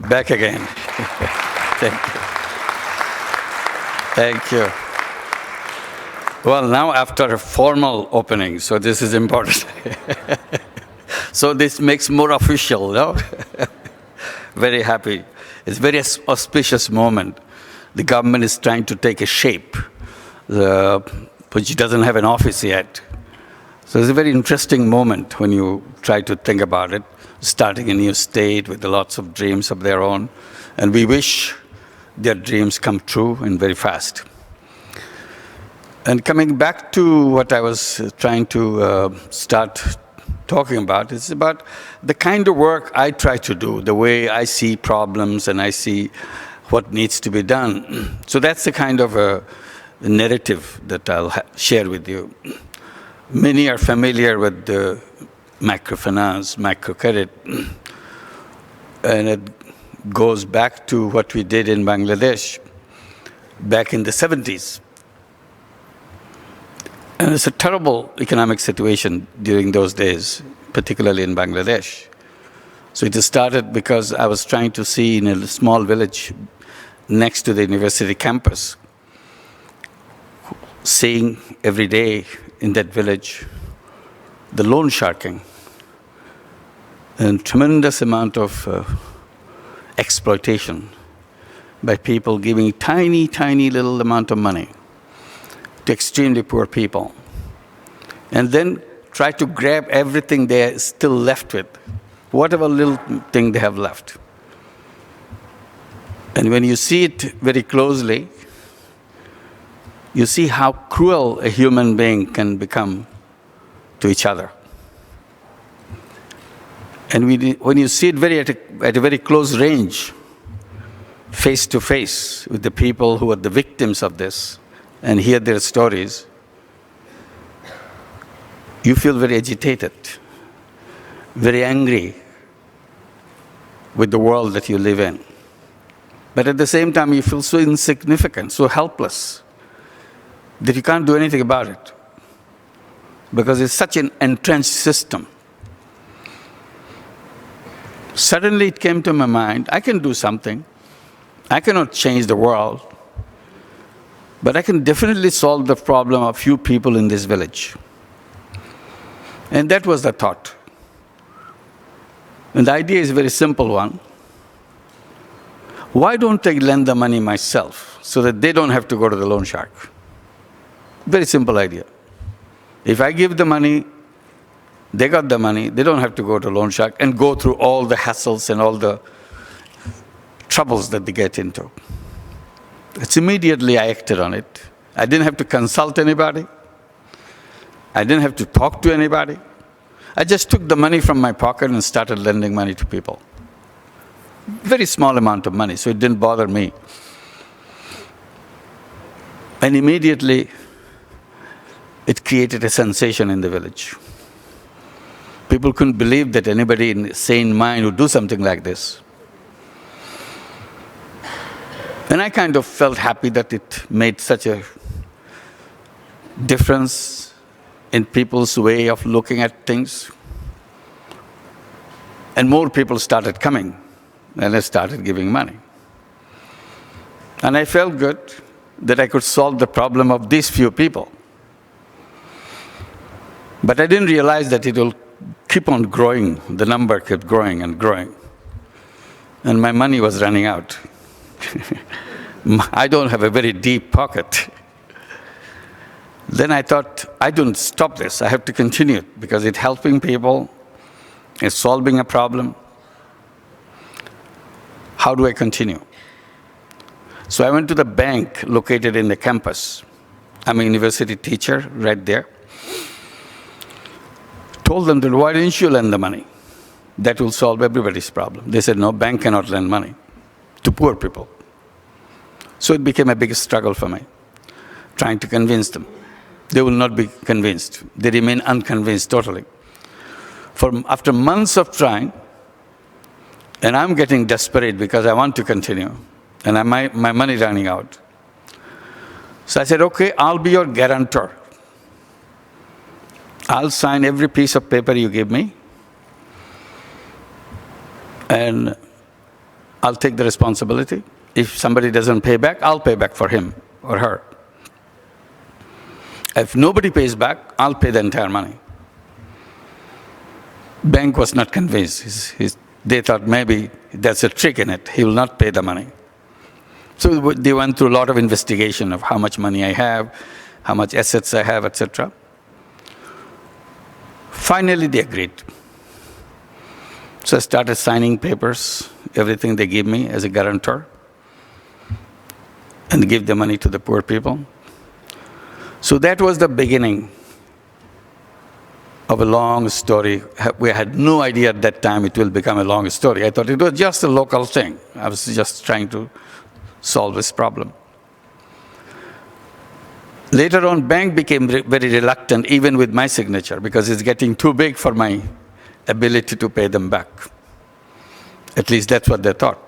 Back again. Thank you. Thank you. Well, now after a formal opening, so this is important. So this makes more official, no? Very happy. It's a very auspicious moment. The government is trying to take a shape, which doesn't have an office yet. So it's a very interesting moment when you try to think about it, starting a new state with lots of dreams of their own. And we wish their dreams come true and very fast. And coming back to what I was trying to start talking about, it's about the kind of work I try to do, the way I see problems and I see what needs to be done. So that's the kind of a narrative that I'll share with you. Many are familiar with the microfinance, MicroCredit, and it goes back to what we did in Bangladesh back in the 70s. And it's a terrible economic situation during those days, particularly in Bangladesh. So it started because I was trying to see in a small village next to the university campus, seeing every day in that village the loan sharking and tremendous amount of exploitation by people giving tiny, tiny little amount of money to extremely poor people, and then try to grab everything they're still left with, whatever little thing they have left. And when you see it very closely, you see how cruel a human being can become to each other. And when you see it at a very close range, face to face with the people who are the victims of this, and hear their stories, you feel very agitated, very angry with the world that you live in. But at the same time, you feel so insignificant, so helpless, that you can't do anything about it, because it's such an entrenched system. Suddenly it came to my mind, I can do something. I cannot change the world, but I can definitely solve the problem of few people in this village. And that was the thought. And the idea is a very simple one. Why don't I lend the money myself so that they don't have to go to the loan shark? Very simple idea. If I give the money, they got the money, they don't have to go to loan shark and go through all the hassles and all the troubles that they get into. It's immediately I acted on it. I didn't have to consult anybody. I didn't have to talk to anybody. I just took the money from my pocket and started lending money to people. Very small amount of money, so it didn't bother me. And immediately, it created a sensation in the village. People couldn't believe that anybody in a sane mind would do something like this. And I kind of felt happy that it made such a difference in people's way of looking at things. And more people started coming, and I started giving money. And I felt good that I could solve the problem of these few people. But I didn't realize that it will keep on growing. The number kept growing and growing. And my money was running out. I don't have a very deep pocket. Then I thought, I don't stop this. I have to continue it because it's helping people. It's solving a problem. How do I continue? So I went to the bank located in the campus. I'm a university teacher right there. Told them that, why didn't you lend the money? That will solve everybody's problem. They said, no, bank cannot lend money to poor people. So it became a big struggle for me, trying to convince them. They will not be convinced. They remain unconvinced totally. After months of trying, and I'm getting desperate because I want to continue, and my money running out. So I said, okay, I'll be your guarantor. I'll sign every piece of paper you give me, and I'll take the responsibility. If somebody doesn't pay back, I'll pay back for him or her. If nobody pays back, I'll pay the entire money. Bank was not convinced. They thought maybe there's a trick in it. He will not pay the money. So they went through a lot of investigation of how much money I have, how much assets I have, etc. Finally, they agreed. So I started signing papers, everything they gave me as a guarantor, and give the money to the poor people. So that was the beginning of a long story. We had no idea at that time it will become a long story. I thought it was just a local thing. I was just trying to solve this problem. Later on, bank became very reluctant, even with my signature, because it's getting too big for my ability to pay them back. At least that's what they thought.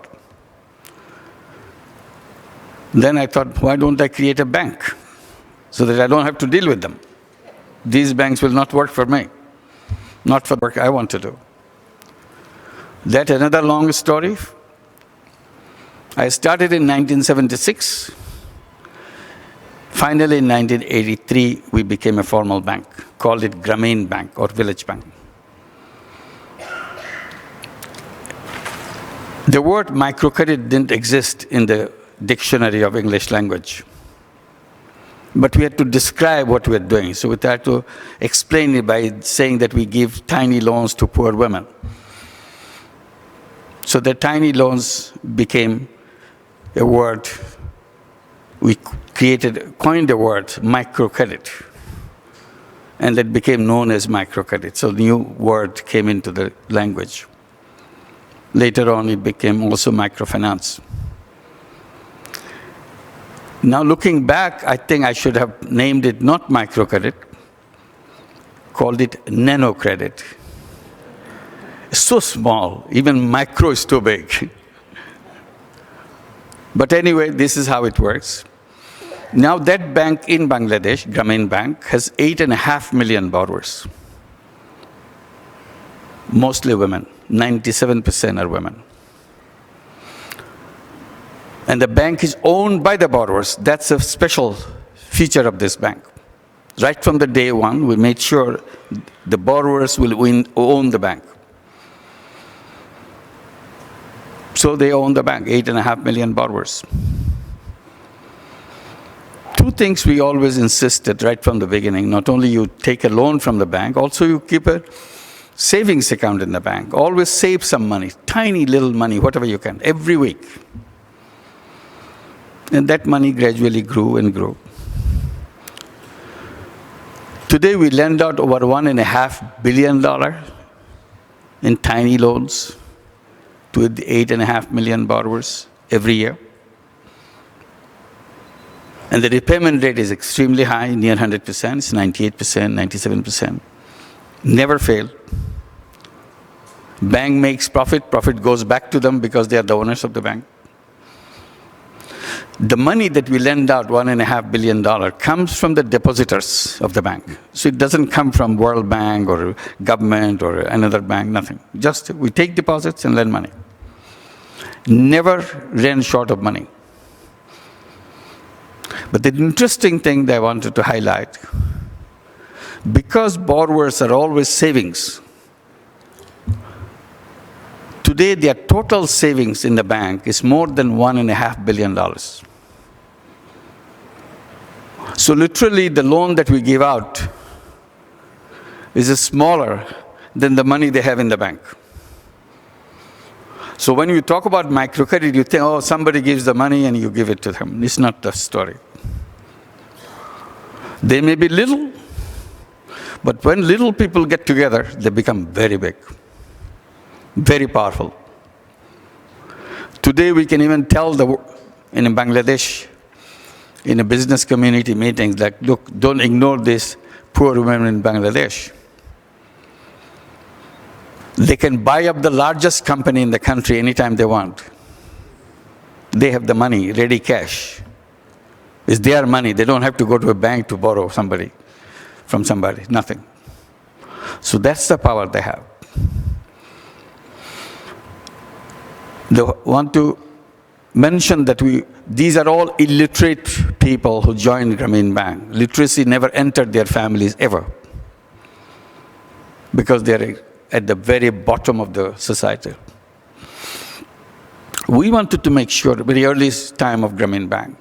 Then I thought, why don't I create a bank so that I don't have to deal with them? These banks will not work for me, not for the work I want to do. That's another long story. I started in 1976. Finally, in 1983, we became a formal bank, called it Grameen Bank or Village Bank. The word microcredit didn't exist in the dictionary of English language. But we had to describe what we were doing. So we had to explain it by saying that we give tiny loans to poor women. So the tiny loans became a word. We coined the word microcredit. And that became known as microcredit. So a new word came into the language. Later on, it became also microfinance. Now, looking back, I think I should have named it not microcredit, called it nanocredit. It's so small, even micro is too big. But anyway, this is how it works. Now, that bank in Bangladesh, Grameen Bank, has 8.5 million borrowers. Mostly women. 97% are women. And the bank is owned by the borrowers. That's a special feature of this bank. Right from the day one, we made sure the borrowers will own the bank. So they own the bank, 8.5 million borrowers. Two things we always insisted right from the beginning. Not only you take a loan from the bank, also you keep a savings account in the bank. Always save some money, tiny little money, whatever you can, every week. And that money gradually grew and grew. Today we lend out over $1.5 billion in tiny loans to 8.5 million borrowers every year. And the repayment rate is extremely high, near 100%, it's 98%, 97%. Never fail. Bank makes profit, profit goes back to them because they are the owners of the bank. The money that we lend out, $1.5 billion, comes from the depositors of the bank. So it doesn't come from World Bank or government or another bank, nothing. Just we take deposits and lend money. Never ran short of money. But the interesting thing that I wanted to highlight, because borrowers are always savings, today their total savings in the bank is more than $1.5 billion. So literally the loan that we give out is smaller than the money they have in the bank. So when you talk about microcredit, you think, oh, somebody gives the money and you give it to them. It's not the story. They may be little, but when little people get together, they become very big, very powerful. Today we can even tell in Bangladesh, in a business community meetings, like, look, don't ignore this poor women in Bangladesh. They can buy up the largest company in the country anytime they want. They have the money, ready cash. It's their money. They don't have to go to a bank to borrow from somebody, nothing. So that's the power they have. They want to mention that these are all illiterate people who joined Grameen Bank. Literacy never entered their families ever, because they're at the very bottom of the society. We wanted to make sure, very early time of Grameen Bank,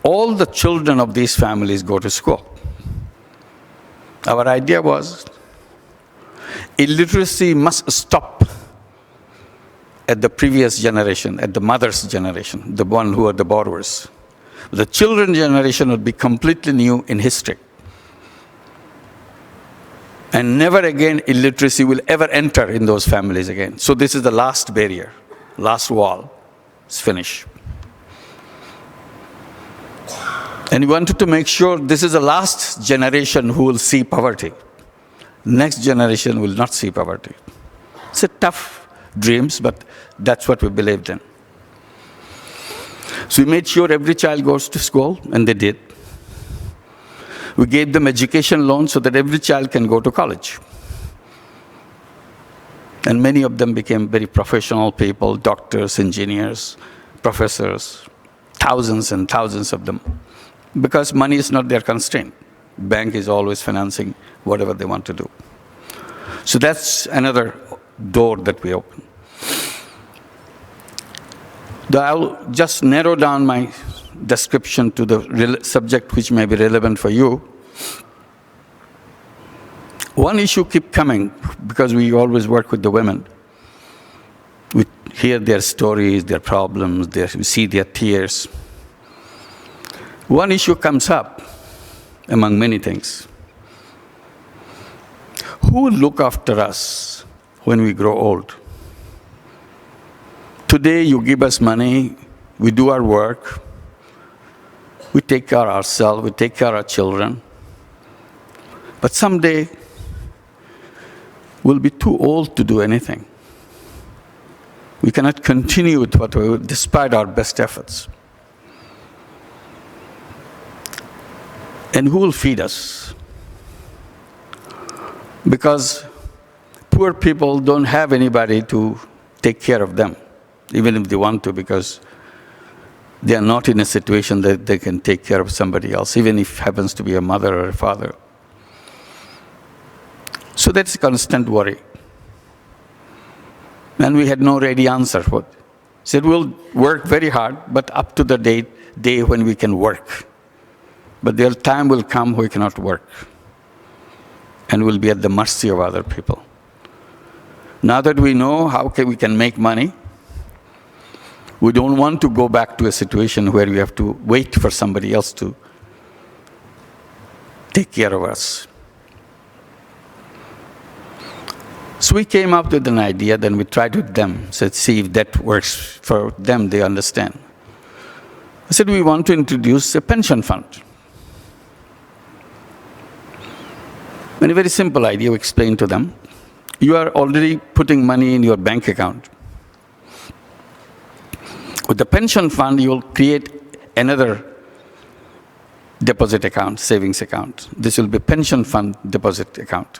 all the children of these families go to school. Our idea was, illiteracy must stop at the previous generation, at the mother's generation, the one who are the borrowers. The children generation would be completely new in history. And never again illiteracy will ever enter in those families again. So this is the last barrier, last wall. It's finished. And we wanted to make sure this is the last generation who will see poverty. Next generation will not see poverty. It's a tough dreams, but that's what we believed in. So we made sure every child goes to school, and they did. We gave them education loans so that every child can go to college. And many of them became very professional people, doctors, engineers, professors, thousands and thousands of them. Because money is not their constraint. Bank is always financing whatever they want to do. So that's another door that we open. I'll just narrow down my description to the subject which may be relevant for you. One issue keeps coming, because we always work with the women. We hear their stories, their problems, we see their tears. One issue comes up among many things. Who will look after us when we grow old? Today you give us money, we do our work, we take care of ourselves, we take care of our children. But someday we'll be too old to do anything. We cannot continue with what we do despite our best efforts. And who will feed us? Because poor people don't have anybody to take care of them, even if they want to, because they are not in a situation that they can take care of somebody else, even if it happens to be a mother or a father. So that's a constant worry. And we had no ready answer for it. Said we'll work very hard, but up to the day when we can work. But their time will come we cannot work. And we'll be at the mercy of other people. Now that we know how we can make money, we don't want to go back to a situation where we have to wait for somebody else to take care of us. So we came up with an idea, then we tried with them, said, see if that works for them, they understand. I said, we want to introduce a pension fund. And a very simple idea we explained to them. You are already putting money in your bank account. With the pension fund, you will create another deposit account, savings account. This will be pension fund deposit account.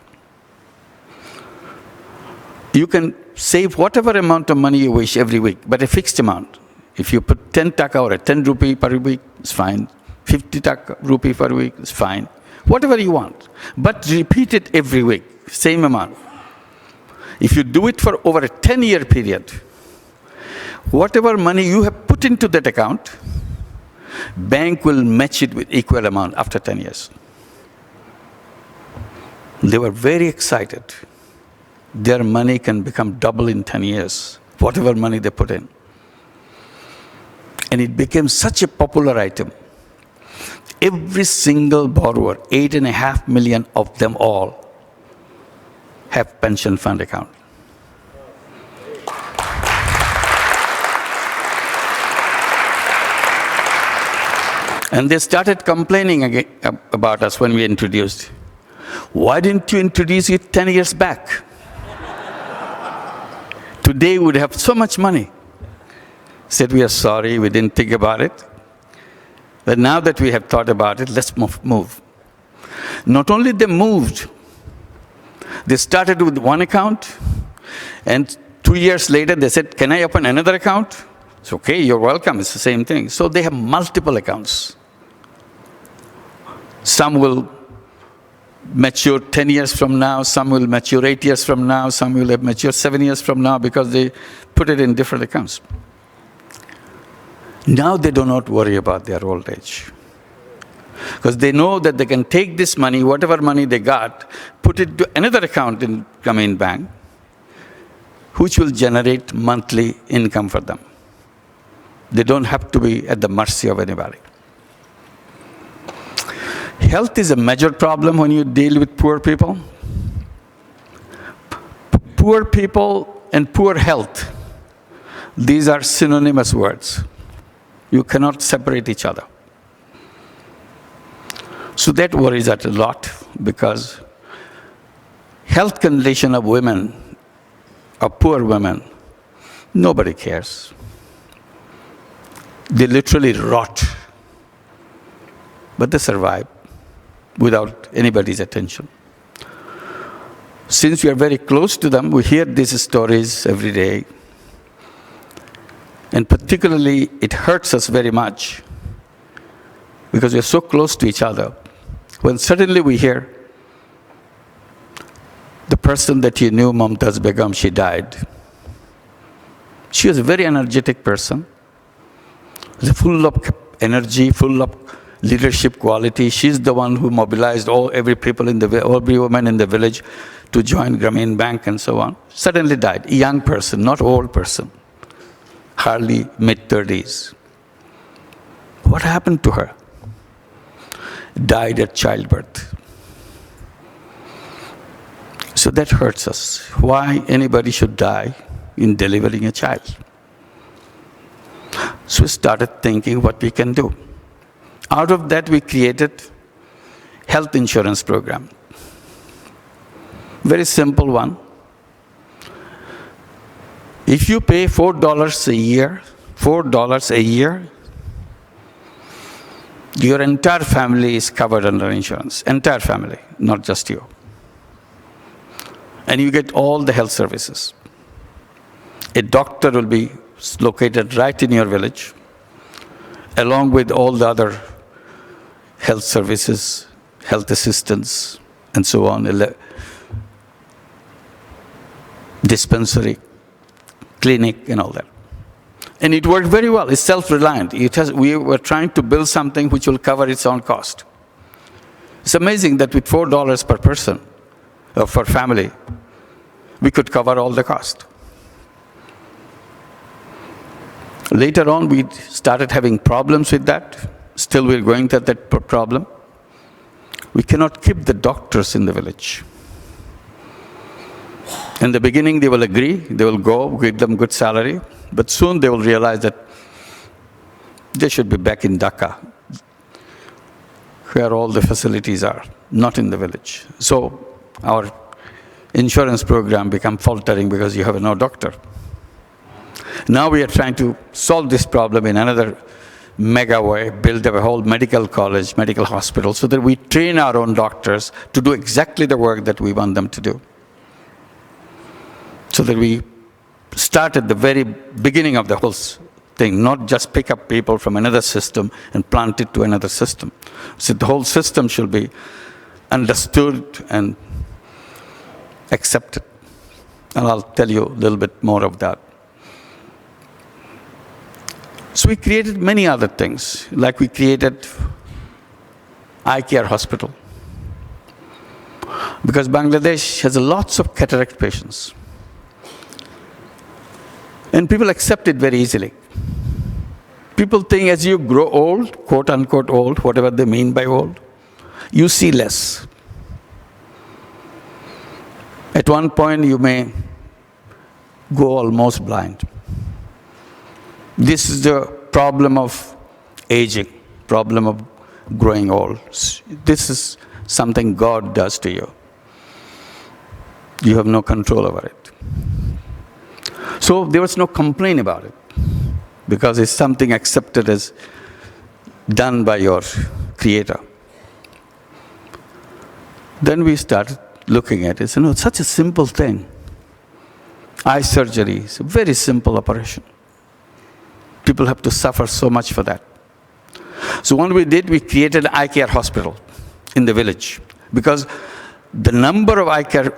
You can save whatever amount of money you wish every week, but a fixed amount. If you put 10 taka or 10 rupee per week, it's fine. 50 taka rupee per week, it's fine. Whatever you want. But repeat it every week, same amount. If you do it for over a 10-year period, whatever money you have put into that account, bank will match it with equal amount after 10 years. They were very excited. Their money can become double in 10 years, whatever money they put in. And it became such a popular item. Every single borrower, 8.5 million of them all, have pension fund account. And they started complaining again about us when we introduced. Why didn't you introduce it 10 years back? Today we would have so much money. Said, we are sorry, we didn't think about it. But now that we have thought about it, let's move. Not only they moved, they started with one account, and 2 years later, they said, can I open another account? It's okay, you're welcome, it's the same thing. So they have multiple accounts. Some will mature 10 years from now, some will mature 8 years from now, some will have mature 7 years from now because they put it in different accounts. Now they do not worry about their old age. Because they know that they can take this money, whatever money they got, put it to another account in Grameen Bank, which will generate monthly income for them. They don't have to be at the mercy of anybody. Health is a major problem when you deal with poor people. Poor people and poor health, these are synonymous words. You cannot separate each other. So that worries us a lot because health condition of women, of poor women, nobody cares. They literally rot, but they survive without anybody's attention. Since we are very close to them, we hear these stories every day. And particularly, it hurts us very much because we are so close to each other. When suddenly we hear the person that you knew, Mumtaz Begum, she died. She was a very energetic person, full of energy, full of leadership quality. She's the one who mobilized every woman in the village to join Grameen Bank and so on. Suddenly died, a young person, not old person, hardly mid-30s. What happened to her? Died at childbirth. So that hurts us. Why anybody should die in delivering a child? So we started thinking what we can do. Out of that, we created health insurance program. Very simple one. If you pay $4 a year, your entire family is covered under insurance. Entire family, not just you. And you get all the health services. A doctor will be located right in your village, along with all the other health services, health assistance, and so on, dispensary, clinic, and all that. And it worked very well. It's self-reliant. We were trying to build something which will cover its own cost. It's amazing that with $4 per person, per family, we could cover all the cost. Later on, we started having problems with that. Still, we're going through that problem. We cannot keep the doctors in the village. In the beginning, they will agree. They will go, give them good salary. But soon, they will realize that they should be back in Dhaka, where all the facilities are, not in the village. So our insurance program became faltering because you have no doctor. Now we are trying to solve this problem in another mega way, build a whole medical college, medical hospital, so that we train our own doctors to do exactly the work that we want them to do. So that we start at the very beginning of the whole thing, not just pick up people from another system and plant it to another system. So the whole system should be understood and accepted. And I'll tell you a little bit more of that. So we created many other things, like we created eye care hospital. Because Bangladesh has lots of cataract patients. And people accept it very easily. People think as you grow old, quote unquote old, whatever they mean by old, you see less. At one point, you may go almost blind. This is the problem of aging, problem of growing old. This is something God does to you. You have no control over it. So there was no complaint about it, because it's something accepted as done by your Creator. Then we started looking at it. It's such a simple thing. Eye surgery is a very simple operation. People have to suffer so much for that. So what we did, we created an eye care hospital in the village, because the number of eye care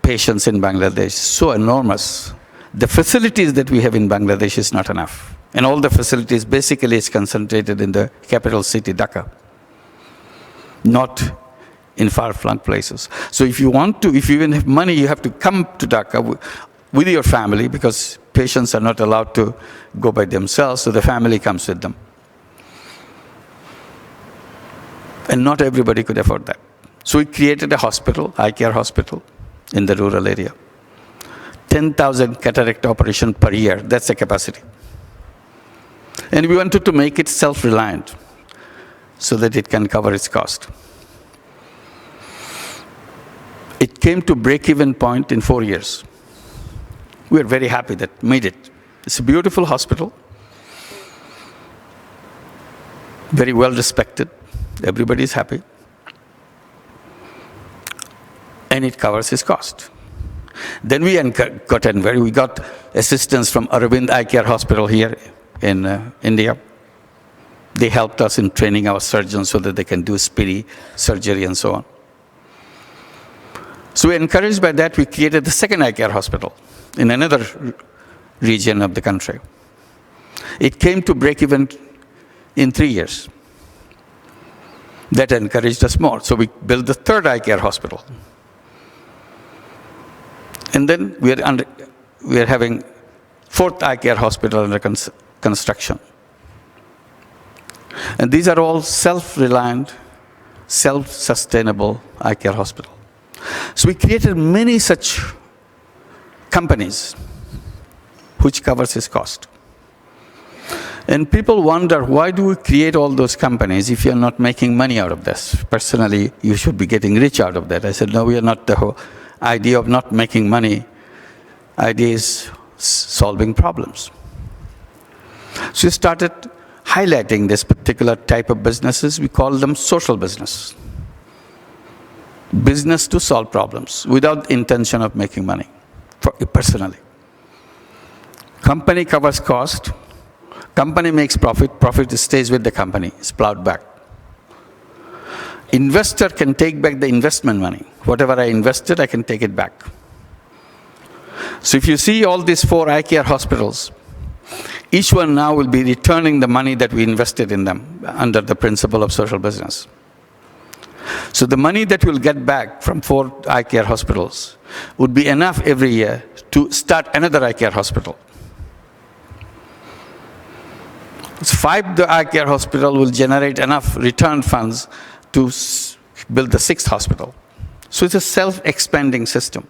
patients in Bangladesh is so enormous. The facilities that we have in Bangladesh is not enough. And all the facilities basically is concentrated in the capital city, Dhaka, not in far-flung places. So if you even have money, you have to come to Dhaka with your family, because patients are not allowed to go by themselves, so the family comes with them. And not everybody could afford that. So we created a hospital, eye care hospital, in the rural area. 10,000 cataract operations per year, that's the capacity. And we wanted to make it self-reliant so that it can cover its cost. It came to break-even point in 4 years. We are very happy that made it. It's a beautiful hospital, very well respected. Everybody is happy. And it covers its cost. Then we got assistance from Aravind Eye Care Hospital here in India. They helped us in training our surgeons so that they can do speedy surgery and so on. So we encouraged by that, we created the second eye care hospital in another region of the country. It came to break even in 3 years. That encouraged us more. So we built the third eye care hospital. And then we are having fourth eye care hospital under construction. And these are all self-reliant, self-sustainable eye care hospital. So we created many such companies which covers its cost. And people wonder, why do we create all those companies if you're not making money out of this? Personally, you should be getting rich out of that. I said, no, we are not. The whole idea of not making money. Idea is solving problems. So we started highlighting this particular type of businesses. We call them social business. Business to solve problems without intention of making money, personally. Company covers cost. Company makes profit. Profit stays with the company. It's plowed back. Investor can take back the investment money. Whatever I invested, I can take it back. So if you see all these 4 eye care hospitals, each one now will be returning the money that we invested in them under the principle of social business. So the money that we'll get back from 4 eye care hospitals would be enough every year to start another eye care hospital. 5 eye care hospital will generate enough return funds to build the 6th hospital. So it's a self-expanding system.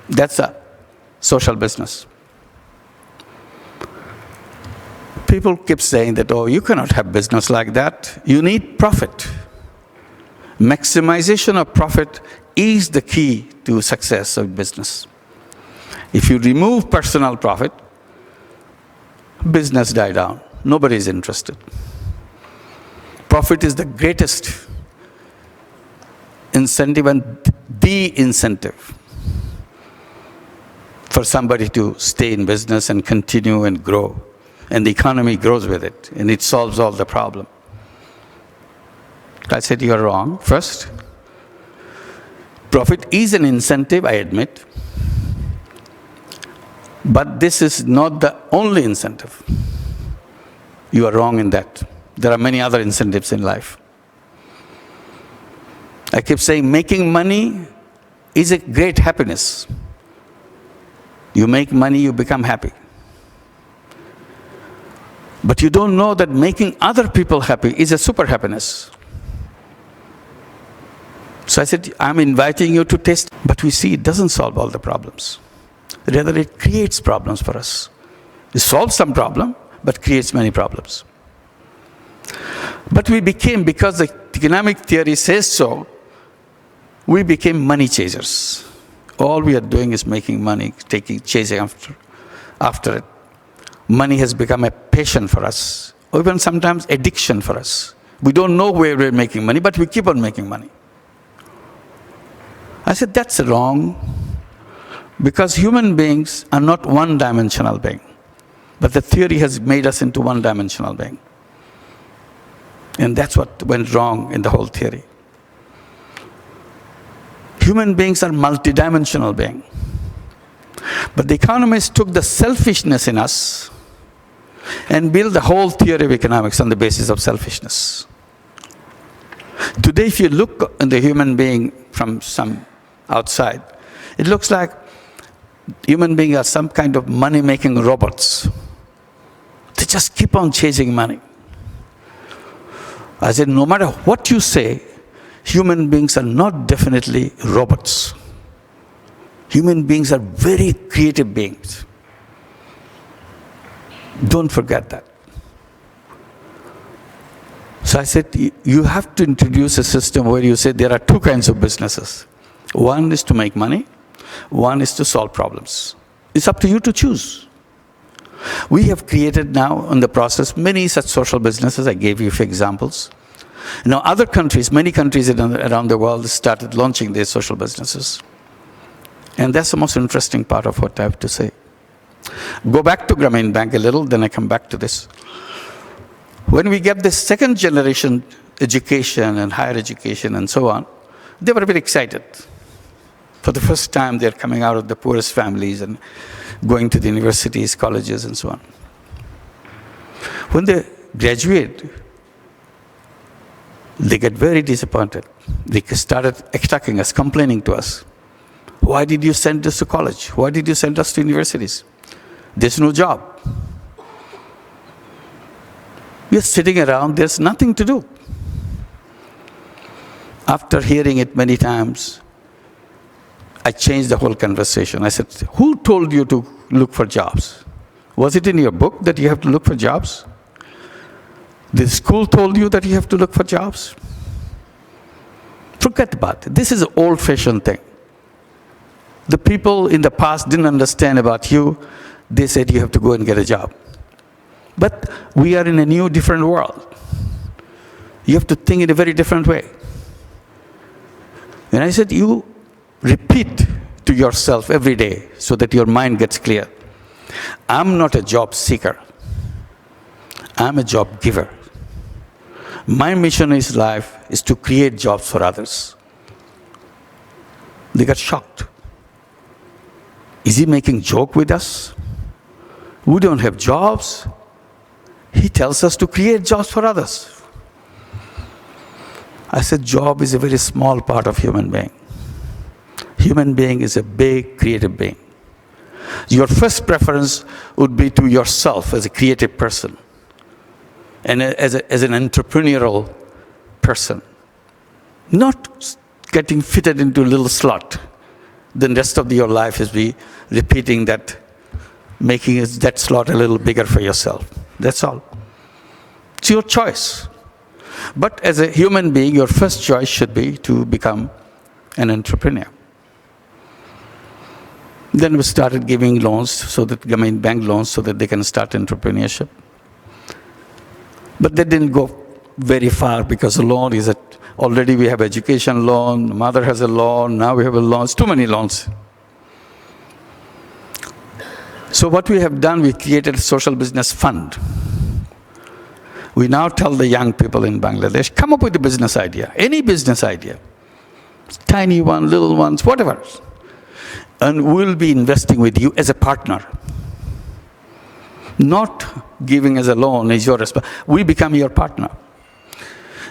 That's a social business. People keep saying that, oh, you cannot have business like that. You need profit. Maximization of profit is the key to success of business. If you remove personal profit, business die down. Nobody is interested. Profit is the greatest incentive and the incentive for somebody to stay in business and continue and grow. And the economy grows with it, and it solves all the problem. I said, you are wrong. First, profit is an incentive, I admit. But this is not the only incentive. You are wrong in that. There are many other incentives in life. I keep saying making money is a great happiness. You make money, you become happy. But you don't know that making other people happy is a super happiness. So I said, I'm inviting you to taste. But we see it doesn't solve all the problems. Rather, it creates problems for us. It solves some problem, but creates many problems. But we became, because the economic theory says so, we became money chasers. All we are doing is making money, chasing after it. Money has become a passion for us, or even sometimes addiction for us. We don't know where we're making money, but we keep on making money. I said, that's wrong. Because human beings are not one-dimensional being. But the theory has made us into one-dimensional being. And that's what went wrong in the whole theory. Human beings are multidimensional beings. But the economists took the selfishness in us and built the whole theory of economics on the basis of selfishness. Today, if you look at the human being from some outside, it looks like human beings are some kind of money-making robots. They just keep on chasing money. I said, no matter what you say, human beings are not definitely robots. Human beings are very creative beings. Don't forget that. So I said, you have to introduce a system where you say there are two kinds of businesses. One is to make money, one is to solve problems. It's up to you to choose. We have created now in the process many such social businesses. I gave you a few examples. Now other countries, many countries around the world started launching their social businesses. And that's the most interesting part of what I have to say. Go back to Grameen Bank a little, then I come back to this. When we get this second generation education and higher education and so on, they were very excited. For the first time, they're coming out of the poorest families and going to the universities, colleges, and so on. When they graduate, they get very disappointed. They started attacking us, complaining to us. Why did you send us to college? Why did you send us to universities? There's no job. We're sitting around, there's nothing to do. After hearing it many times, I changed the whole conversation. I said, who told you to look for jobs? Was it in your book that you have to look for jobs? The school told you that you have to look for jobs? Forget about it. This is an old-fashioned thing. The people in the past didn't understand about you. They said you have to go and get a job. But we are in a new, different world. You have to think in a very different way. And I said, you repeat to yourself every day so that your mind gets clear. I'm not a job seeker. I'm a job giver. My mission in life is to create jobs for others. They got shocked. Is he making joke with us? We don't have jobs. He tells us to create jobs for others. I said, job is a very small part of human being. Human being is a big creative being. Your first preference would be to yourself as a creative person and as an entrepreneurial person. Not getting fitted into a little slot. The rest of your life is be repeating that, making that slot a little bigger for yourself. That's all. It's your choice. But as a human being, your first choice should be to become an entrepreneur. Then we started giving loans, bank loans, so that they can start entrepreneurship. But they didn't go very far because the loan is already we have education loan, mother has a loan, now we have a loan, it's too many loans. So what we have done, we created a social business fund. We now tell the young people in Bangladesh, come up with a business idea, any business idea. Tiny one, little ones, whatever. And we'll be investing with you as a partner. Not giving as a loan is your responsibility. We become your partner.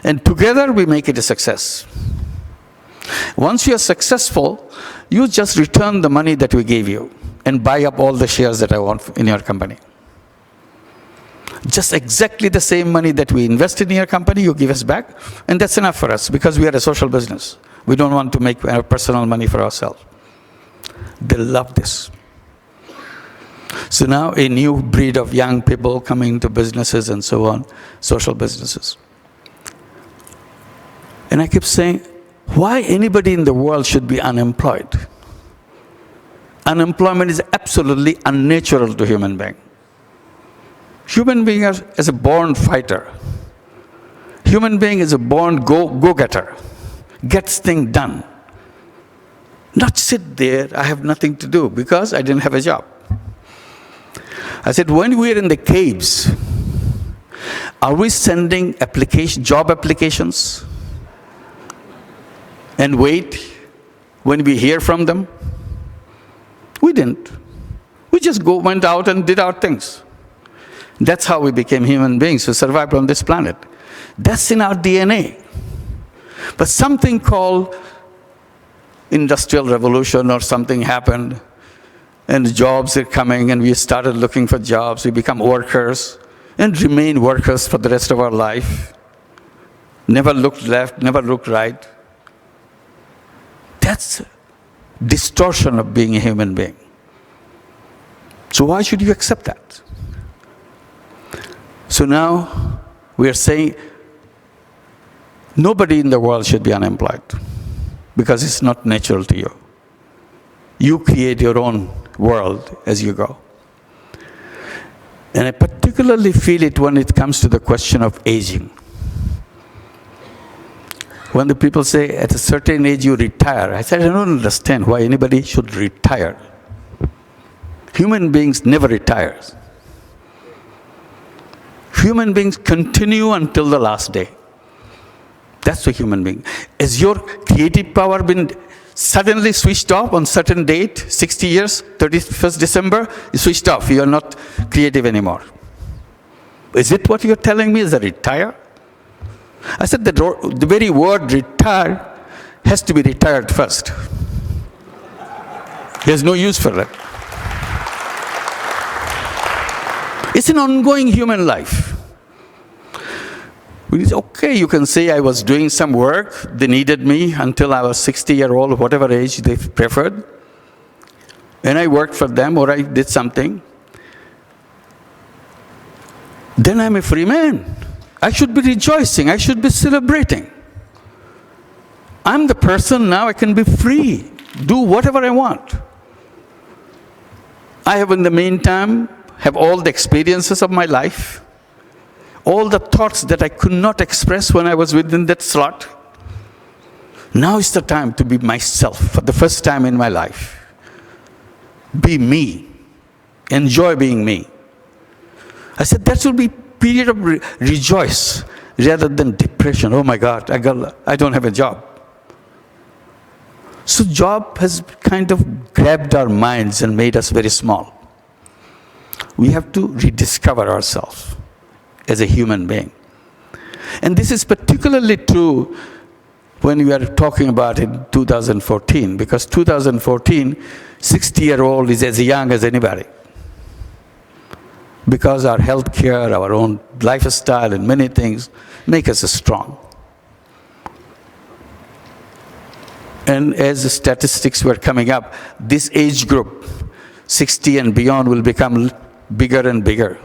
And together we make it a success. Once you are successful, you just return the money that we gave you and buy up all the shares that I want in your company. Just exactly the same money that we invested in your company, you give us back, and that's enough for us because we are a social business. We don't want to make our personal money for ourselves. They love this. So now a new breed of young people coming to businesses and so on, social businesses. And I keep saying, why anybody in the world should be unemployed? Unemployment is absolutely unnatural to human being. Human being is a born fighter. Human being is a born go-getter. Gets things done. Not sit there, I have nothing to do, because I didn't have a job. I said, when we're in the caves, are we sending job applications and wait when we hear from them? We didn't. We just went out and did our things. That's how we became human beings who survived on this planet. That's in our DNA. But something called Industrial Revolution or something happened, and jobs are coming, and we started looking for jobs. We become workers and remain workers for the rest of our life. Never looked left, never looked right. That's distortion of being a human being. So why should you accept that? So now we are saying nobody in the world should be unemployed, because it's not natural to you. You create your own world as you go. And I particularly feel it when it comes to the question of aging. When the people say at a certain age you retire, I said, I don't understand why anybody should retire. Human beings never retire. Human beings continue until the last day. That's a human being. Has your creative power been suddenly switched off on certain date, 60 years, 31st December, you switched off, you are not creative anymore? Is it what you're telling me, is a retire? I said the very word retire has to be retired first. There's no use for it. It's an ongoing human life. It's okay, you can say I was doing some work, they needed me until I was 60-year-old, whatever age they preferred, and I worked for them or I did something. Then I'm a free man. I should be rejoicing, I should be celebrating. I'm the person now, I can be free, do whatever I want. I have in the meantime, have all the experiences of my life, all the thoughts that I could not express when I was within that slot. Now is the time to be myself for the first time in my life. Be me. Enjoy being me. I said that will be period of rejoice rather than depression. Oh my God, I don't have a job. So job has kind of grabbed our minds and made us very small. We have to rediscover ourselves as a human being. And this is particularly true when we are talking about in 2014, because 2014, 60-year-old is as young as anybody. Because our health care, our own lifestyle and many things make us strong. And as the statistics were coming up, this age group, 60 and beyond, will become bigger and bigger.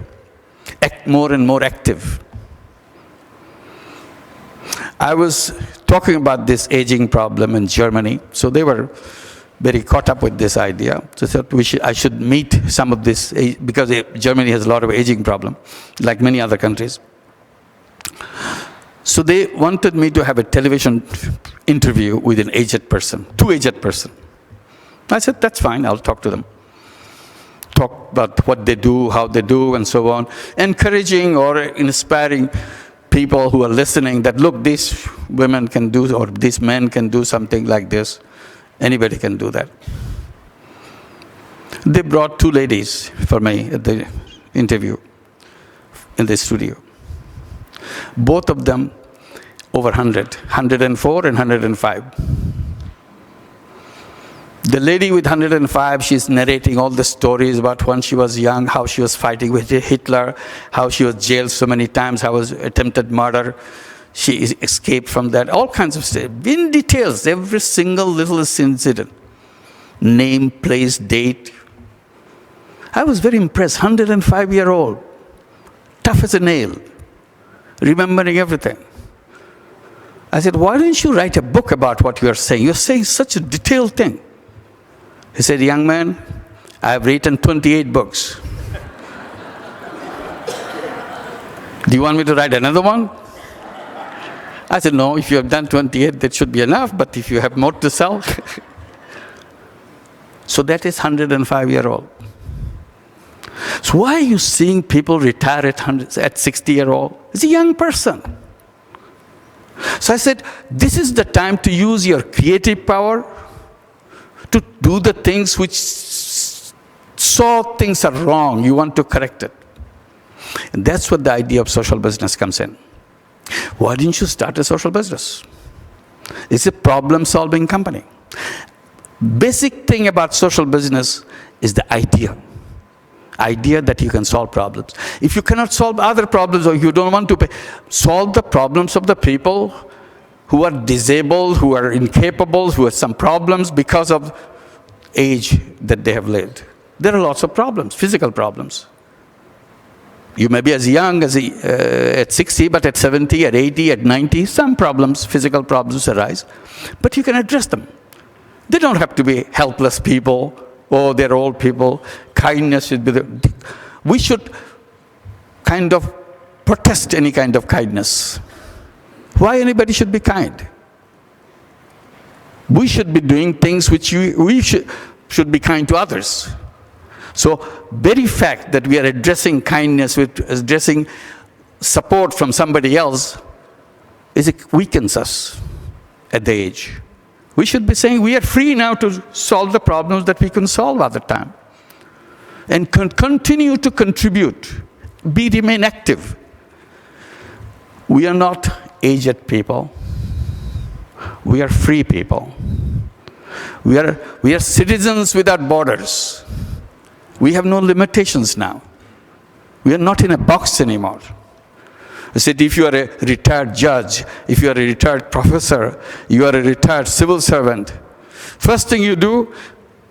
More and more active. I was talking about this aging problem in Germany, so they were very caught up with this idea. So I thought I should meet some of this, because Germany has a lot of aging problem, like many other countries. So they wanted me to have a television interview with an aged person, two aged person. I said, that's fine, I'll talk to them. Talk about what they do, how they do, and so on. Encouraging or inspiring people who are listening that, look, these women can do, or these men can do something like this. Anybody can do that. They brought two ladies for me at the interview in the studio. Both of them over 100, 104 and 105. The lady with 105, she's narrating all the stories about when she was young, how she was fighting with Hitler, how she was jailed so many times, how was attempted murder. She escaped from that, all kinds of stuff. In details, every single little incident. Name, place, date. I was very impressed, 105-year-old, tough as a nail, remembering everything. I said, why don't you write a book about what you're saying? You're saying such a detailed thing. He said, young man, I have written 28 books. Do you want me to write another one? I said, no, if you have done 28, that should be enough, but if you have more to sell. So that is 105-year-old. So why are you seeing people retire at 60-year-old? It's a young person. So I said, this is the time to use your creative power to do the things which saw things are wrong. You want to correct it. And that's what the idea of social business comes in. Why didn't you start a social business? It's a problem-solving company. Basic thing about social business is the idea that you can solve problems. If you cannot solve other problems or you don't want to pay, solve the problems of the people who are disabled, who are incapable, who have some problems because of age that they have lived. There are lots of problems, physical problems. You may be as young as at 60, but at 70, at 80, at 90, some problems, physical problems arise. But you can address them. They don't have to be helpless people, or they're old people. Kindness should be we should kind of protest any kind of kindness. Why anybody should be kind? We should be doing things which we should be kind to others. So, very fact that we are addressing kindness, with addressing support from somebody else, it weakens us at the age. We should be saying we are free now to solve the problems that we can solve at the time. And continue to contribute, remain active. We are not aged people. We are free people. We are citizens without borders. We have no limitations now. We are not in a box anymore. I said, if you are a retired judge, if you are a retired professor, you are a retired civil servant, first thing you do,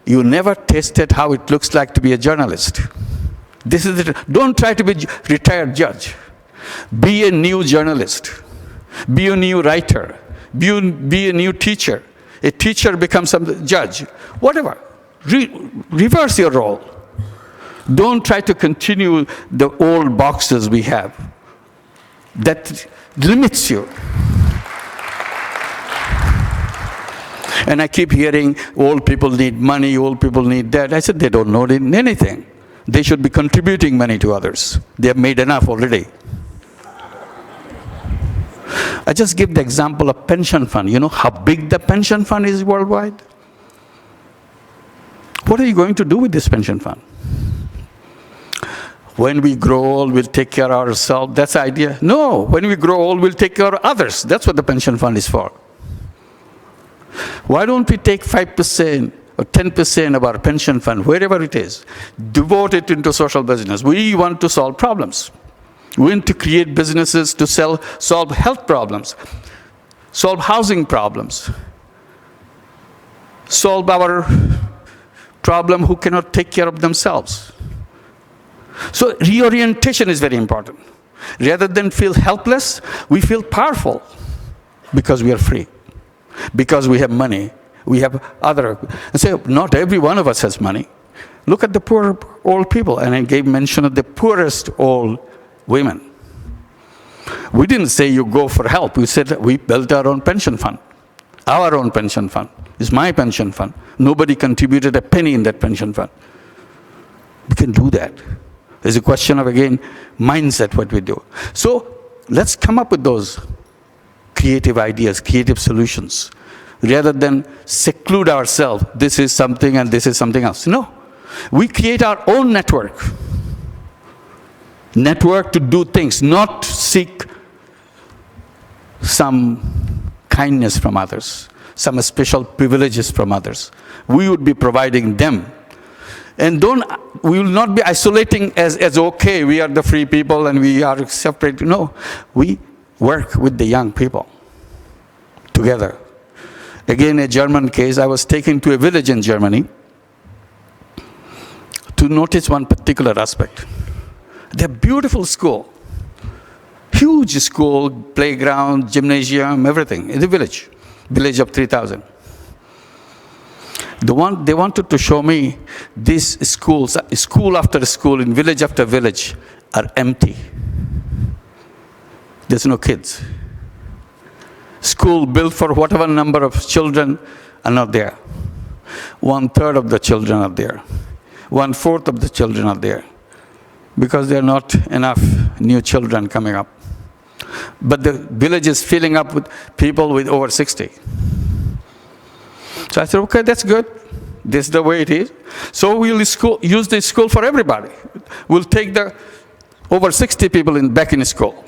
you never tasted how it looks like to be a journalist. This is it. Don't try to be a retired judge. Be a new journalist. Be a new writer. Be a new teacher. A teacher becomes a judge. Whatever. Reverse your role. Don't try to continue the old boxes we have. That limits you. And I keep hearing old people need money, old people need that. I said they don't need anything. They should be contributing money to others. They have made enough already. I just give the example of pension fund. You know how big the pension fund is worldwide? What are you going to do with this pension fund? When we grow old, we'll take care of ourselves. That's the idea. No, when we grow old, we'll take care of others. That's what the pension fund is for. Why don't we take 5% or 10% of our pension fund, wherever it is, devote it into social business? We want to solve problems. We want to create businesses to solve health problems, solve housing problems, solve our problem who cannot take care of themselves. So reorientation is very important. Rather than feel helpless, we feel powerful because we are free, because we have money, we have other. And say, not every one of us has money. Look at the poor old people, and I gave mention of the poorest old women. We didn't say you go for help. We said we built our own pension fund. Our own pension fund. It's my pension fund. Nobody contributed a penny in that pension fund. We can do that. It's a question of, again, mindset, what we do. So let's come up with those creative ideas, creative solutions, rather than seclude ourselves. This is something and this is something else. No. We create our own network. Network to do things, not seek some kindness from others, some special privileges from others. We would be providing them. And we will not be isolating as okay, we are the free people and we are separate. No, we work with the young people together. Again, a German case, I was taken to a village in Germany to notice one particular aspect. They're beautiful school, huge school, playground, gymnasium, everything in the village of 3,000. They wanted to show me these schools, school after school, in village after village, are empty. There's no kids. School built for whatever number of children are not there. 1/3 of the children are there. 1/4 of the children are there. Because there are not enough new children coming up. But the village is filling up with people with over 60. So I said, okay, that's good. This is the way it is. So we'll use this school for everybody. We'll take the over 60 people back in school.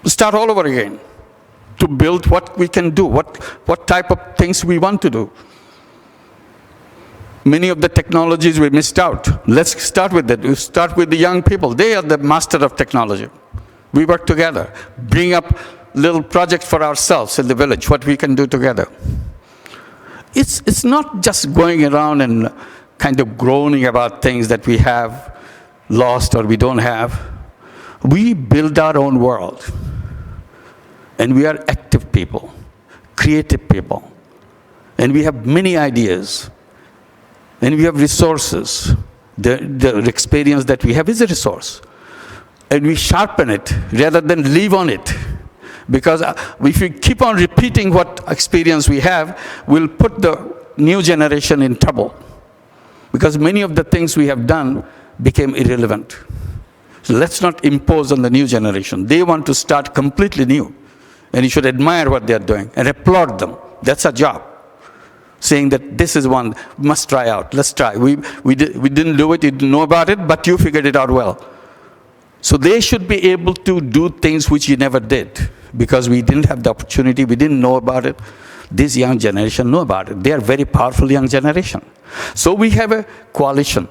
Start all over again to build what we can do, what type of things we want to do. Many of the technologies we missed out. Let's start with that. We start with the young people. They are the master of technology. We work together. Bring up little projects for ourselves in the village, what we can do together. It's not just going around and kind of groaning about things that we have lost or we don't have. We build our own world. And we are active people, creative people. And we have many ideas. And we have resources. The experience that we have is a resource. And we sharpen it rather than live on it. Because if we keep on repeating what experience we have, we'll put the new generation in trouble. Because many of the things we have done became irrelevant. So let's not impose on the new generation. They want to start completely new. And you should admire what they're doing and applaud them. That's our job. Saying that this is one, must try out. Let's try. We didn't do it, you didn't know about it, but you figured it out well. So they should be able to do things which you never did. Because we didn't have the opportunity, we didn't know about it. This young generation know about it. They are very powerful young generation. So we have a coalition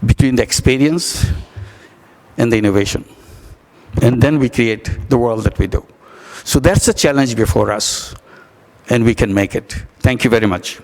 between the experience and the innovation. And then we create the world that we do. So that's the challenge before us. And we can make it. Thank you very much.